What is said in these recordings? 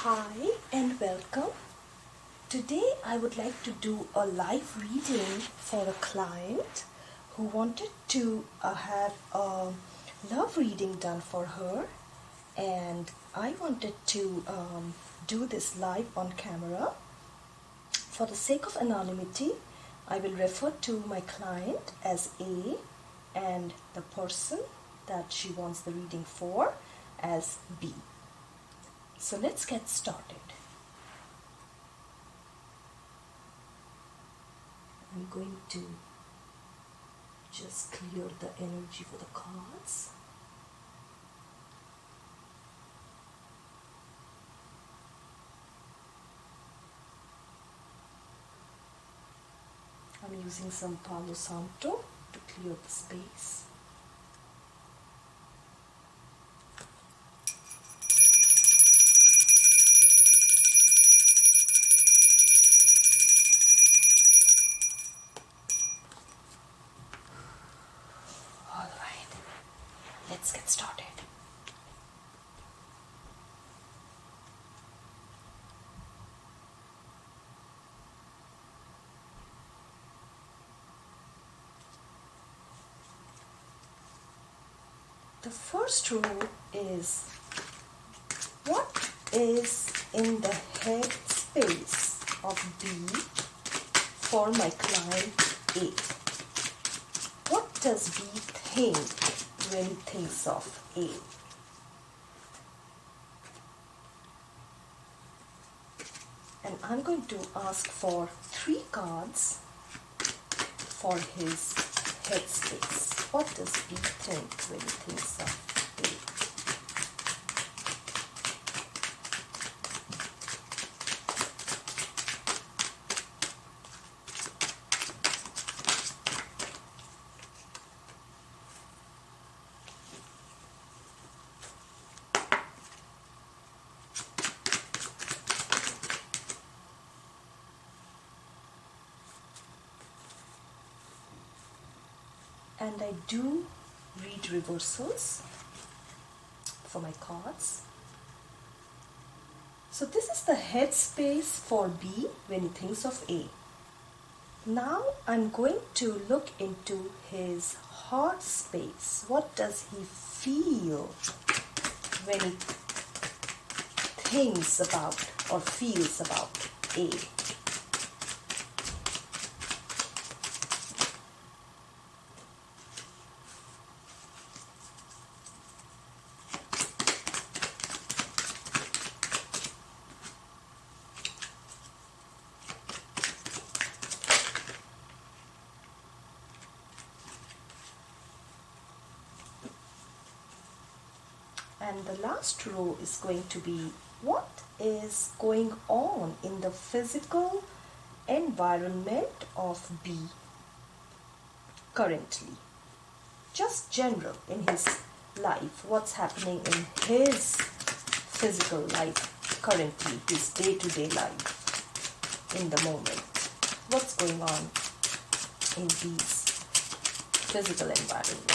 Hi and welcome. Today I would like to do a live reading for a client who wanted to have a love reading done for her, and I wanted to do this live on camera. For the sake of anonymity, I will refer to my client as A and the person that she wants the reading for as B. So let's get started. I'm going to just clear the energy for the cards. I'm using some Palo Santo to clear the space. Alright, let's get started. The first row is what is in the head space of B for my client A. What does B think when he thinks of A? And I'm going to ask for 3 cards for his headspace. What does B think when he thinks of A? And I do read reversals for my cards. So this is the headspace for B when he thinks of A. Now I'm going to look into his heart space. What does he feel when he thinks about or feels about A? And the last row is going to be what is going on in the physical environment of B currently. Just general in his life, what's happening in his physical life currently, his day-to-day life in the moment. What's going on in B's physical environment?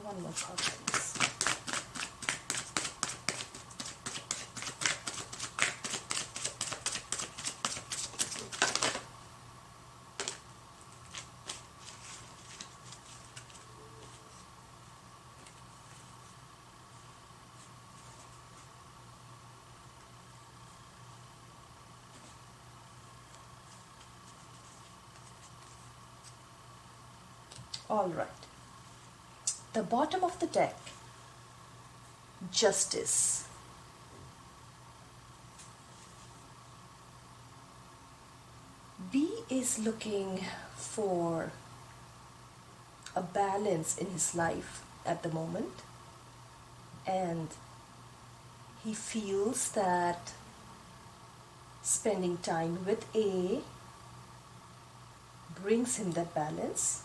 One more card, please. All right. The bottom of the deck, Justice. B is looking for a balance in his life at the moment, and he feels that spending time with A brings him that balance.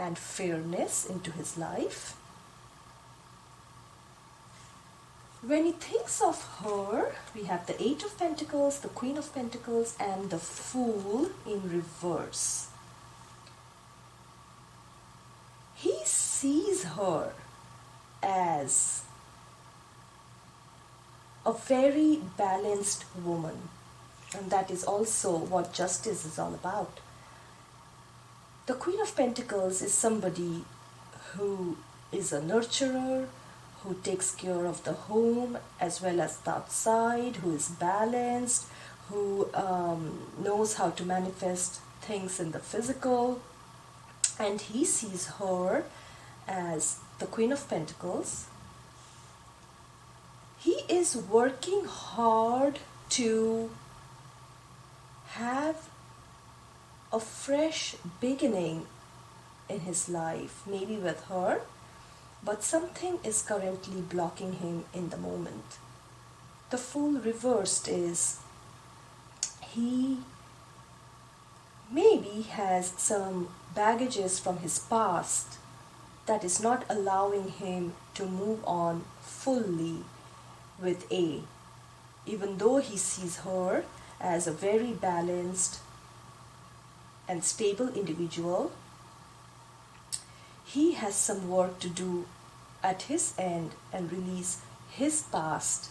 and fairness into his life. When he thinks of her, we have the Eight of Pentacles, the Queen of Pentacles, and the Fool in reverse. He sees her as a very balanced woman, and that is also what justice is all about. The Queen of Pentacles is somebody who is a nurturer, who takes care of the home as well as the outside, who is balanced, who knows how to manifest things in the physical. And he sees her as the Queen of Pentacles. He is working hard to have a fresh beginning in his life, maybe with her, but something is currently blocking him in the moment. The Fool reversed is he maybe has some baggages from his past that is not allowing him to move on fully with A, even though he sees her as a very balanced and stable individual. He has some work to do at his end and release his past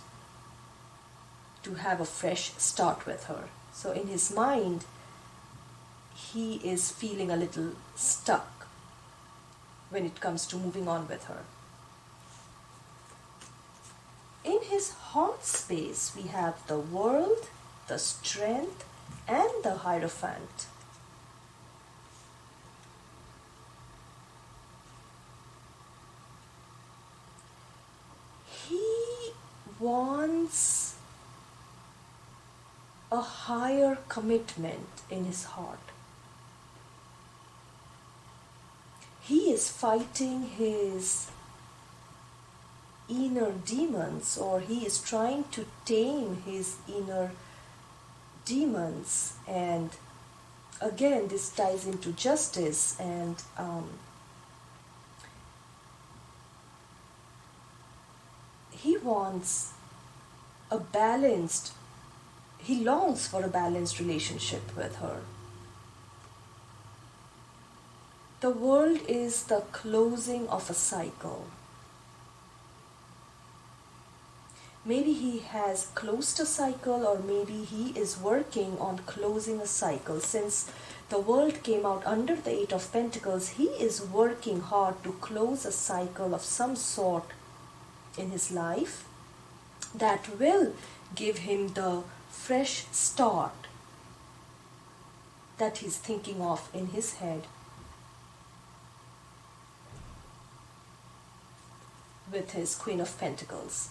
to have a fresh start with her. So in his mind, he is feeling a little stuck when it comes to moving on with her. In his heart space, we have the World, the Strength, and the Hierophant. He wants a higher commitment in his heart. He is fighting his inner demons, or he is trying to tame his inner demons. And again, this ties into justice, and he wants a balanced, he longs for a balanced relationship with her. The World is the closing of a cycle. Maybe he has closed a cycle, or maybe he is working on closing a cycle. Since the World came out under the Eight of Pentacles, he is working hard to close a cycle of some sort in his life that will give him the fresh start that he's thinking of in his head with his Queen of Pentacles.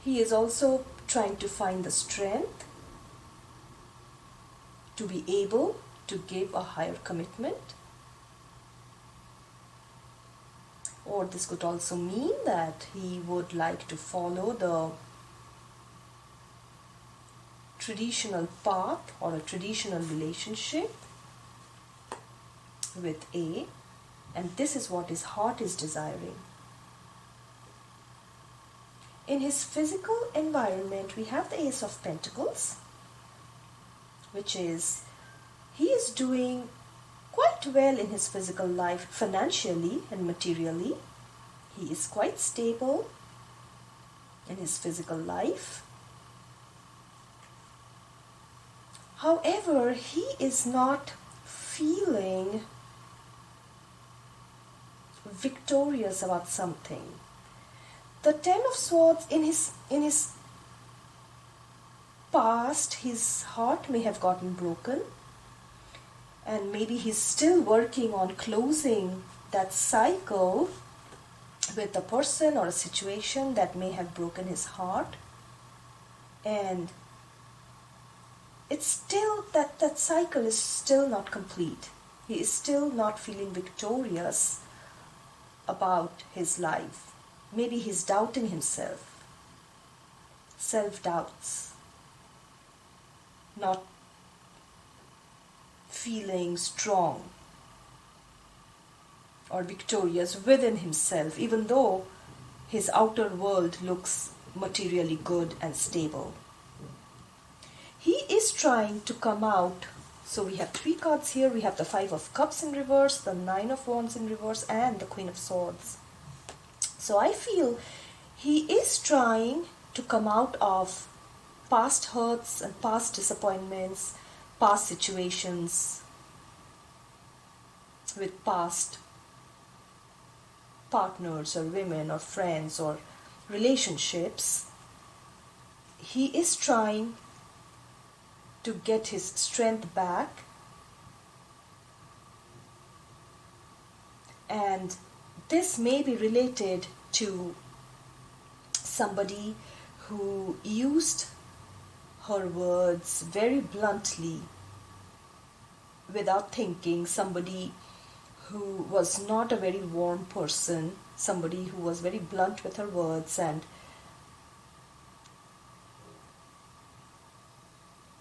He is also trying to find the strength to be able to give a higher commitment. Or this could also mean that he would like to follow the traditional path or a traditional relationship with A, and this is what his heart is desiring. In his physical environment, we have the Ace of Pentacles, which is, he is doing quite well in his physical life, financially and materially. He is quite stable in his physical life. However, he is not feeling victorious about something. The Ten of Swords, in his past, his heart may have gotten broken, and maybe he's still working on closing that cycle with a person or a situation that may have broken his heart. And it's still that cycle is still not complete. He is still not feeling victorious about his life. Maybe he's doubting himself, self-doubts, not feeling strong or victorious within himself, even though his outer world looks materially good and stable. He is trying to come out. So we have 3 cards here. We have the 5 of Cups in reverse, the 9 of Wands in reverse, and the Queen of Swords. So I feel he is trying to come out of past hurts and past disappointments, past situations with past partners or women or friends or relationships. He is trying to get his strength back, and this may be related to somebody who used her words very bluntly without thinking, somebody who was not a very warm person, somebody who was very blunt with her words and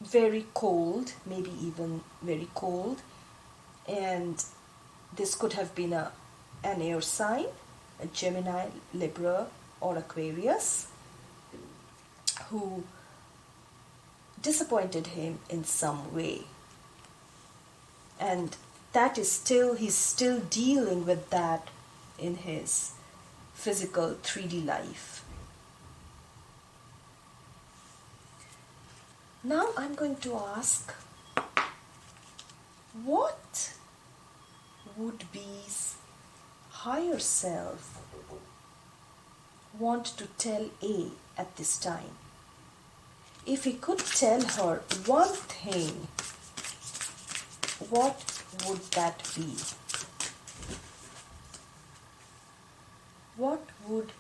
very cold, maybe even very cold. And this could have been an air sign, a Gemini, Libra, or Aquarius, who disappointed him in some way. And that is still, he's still dealing with that in his physical 3D life. Now I'm going to ask, what would B's higher self want to tell A at this time? If he could tell her one thing, what would that be? What would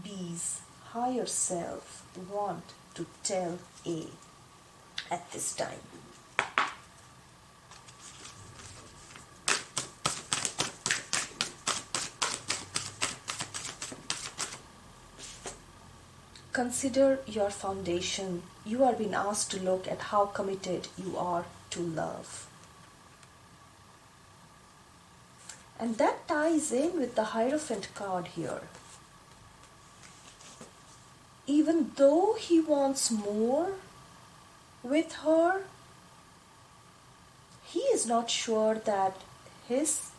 B's higher self want to tell A at this time? Consider your foundation. You are being asked to look at how committed you are to love. And that ties in with the Hierophant card here. Even though he wants more with her, he is not sure that his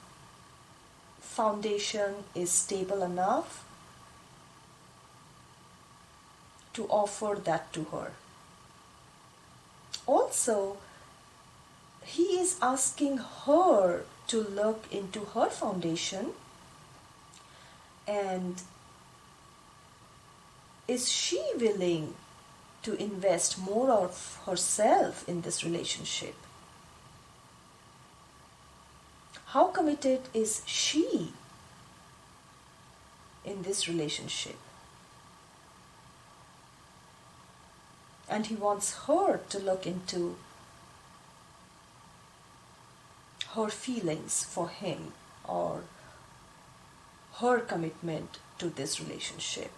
foundation is stable enough to offer that to her. Also, he is asking her to look into her foundation, and is she willing to invest more of herself in this relationship? How committed is she in this relationship? And he wants her to look into her feelings for him or her commitment to this relationship.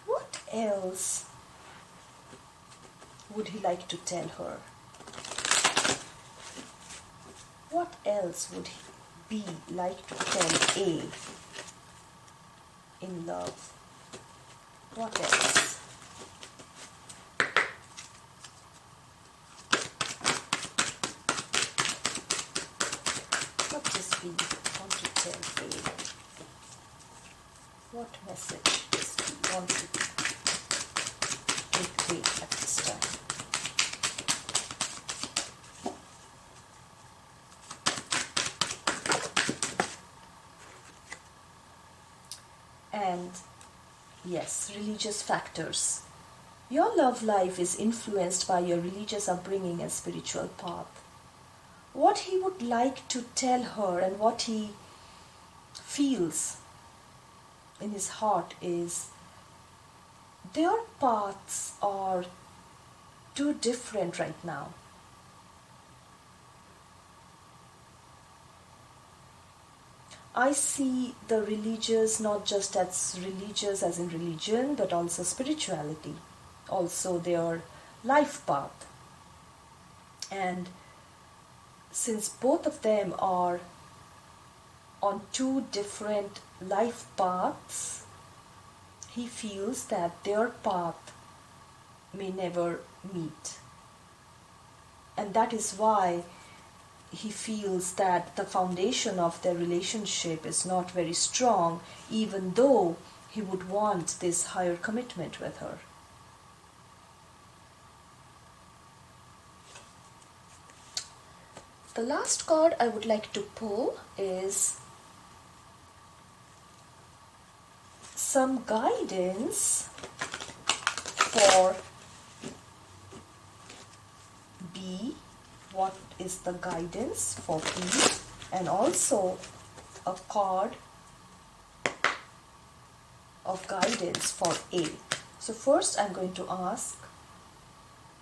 What else would he like to tell her? What else would B like to tell A in love? What else? What does B want to tell A? What message does B want to give A at this time? And yes, religious factors. Your love life is influenced by your religious upbringing and spiritual path. What he would like to tell her and what he feels in his heart is their paths are too different right now. I see the religious not just as religious as in religion, but also spirituality, also their life path. And since both of them are on two different life paths, he feels that their path may never meet. And that is why he feels that the foundation of their relationship is not very strong, even though he would want this higher commitment with her. The last card I would like to pull is some guidance for B. What is the guidance for B? And also a card of guidance for A. So first I'm going to ask,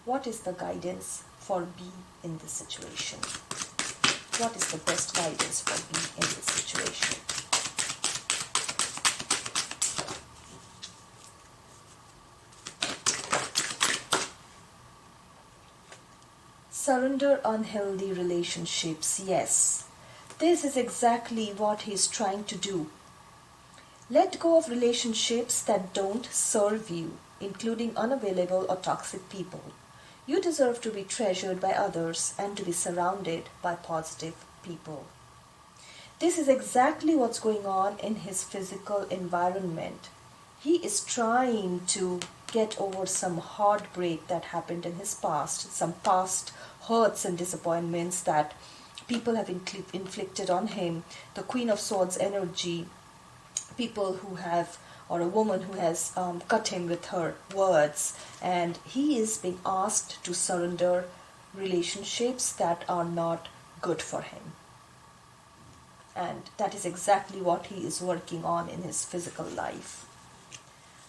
what is the guidance for B in this situation? What is the best guidance for B in this situation? Surrender unhealthy relationships. Yes, this is exactly what he's trying to do. Let go of relationships that don't serve you, including unavailable or toxic people. You deserve to be treasured by others and to be surrounded by positive people. This is exactly what's going on in his physical environment. He is trying to get over some heartbreak that happened in his past, some past hurts and disappointments that people have inflicted on him, the Queen of Swords energy, people who have, or a woman who has cut him with her words, and he is being asked to surrender relationships that are not good for him. And that is exactly what he is working on in his physical life.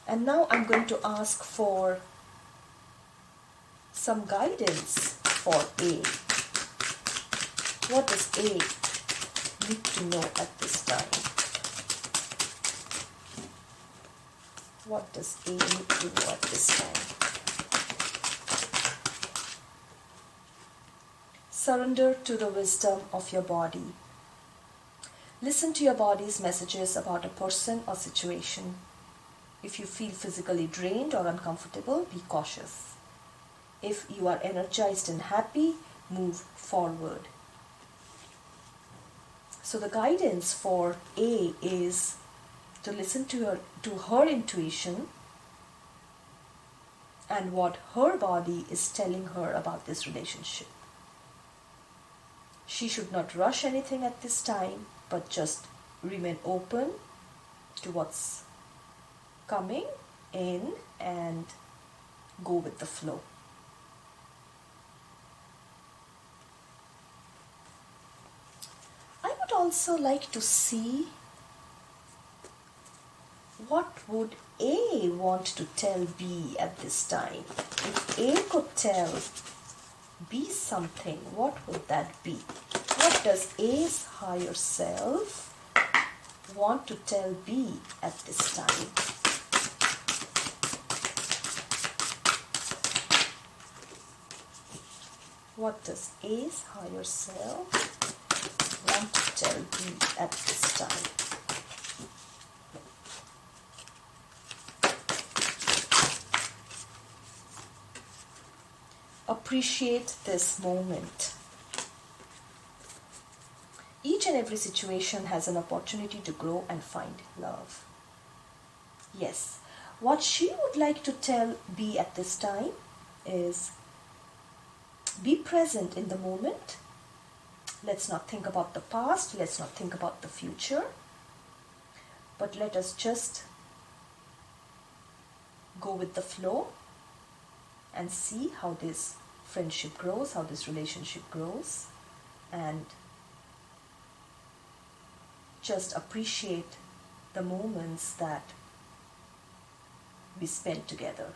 And now I'm going to ask for some guidance for A. What does A need to know at this time? What does A need to know at this time? Surrender to the wisdom of your body. Listen to your body's messages about a person or situation. If you feel physically drained or uncomfortable, be cautious. If you are energized and happy, move forward. So the guidance for A is to listen to her intuition and what her body is telling her about this relationship. She should not rush anything at this time, but just remain open to what's coming in and go with the flow. I would also like to see what would A want to tell B at this time. If A could tell B something, what would that be? What does A's higher self want to tell B at this time? What does A's higher self want to tell B at this time? Appreciate this moment. Each and every situation has an opportunity to grow and find love. Yes, what she would like to tell B at this time is be present in the moment. Let's not think about the past, let's not think about the future, but let us just go with the flow and see how this friendship grows, how this relationship grows, and just appreciate the moments that we spend together.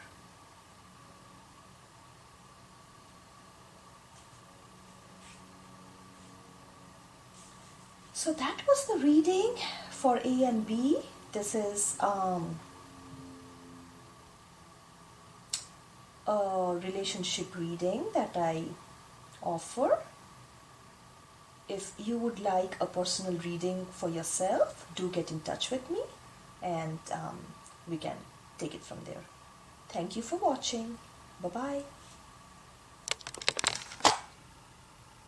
So So that was the reading for A and B. This is a relationship reading that I offer. If you would like a personal reading for yourself, do get in touch with me and we can take it from there. Thank you for watching. Bye-bye.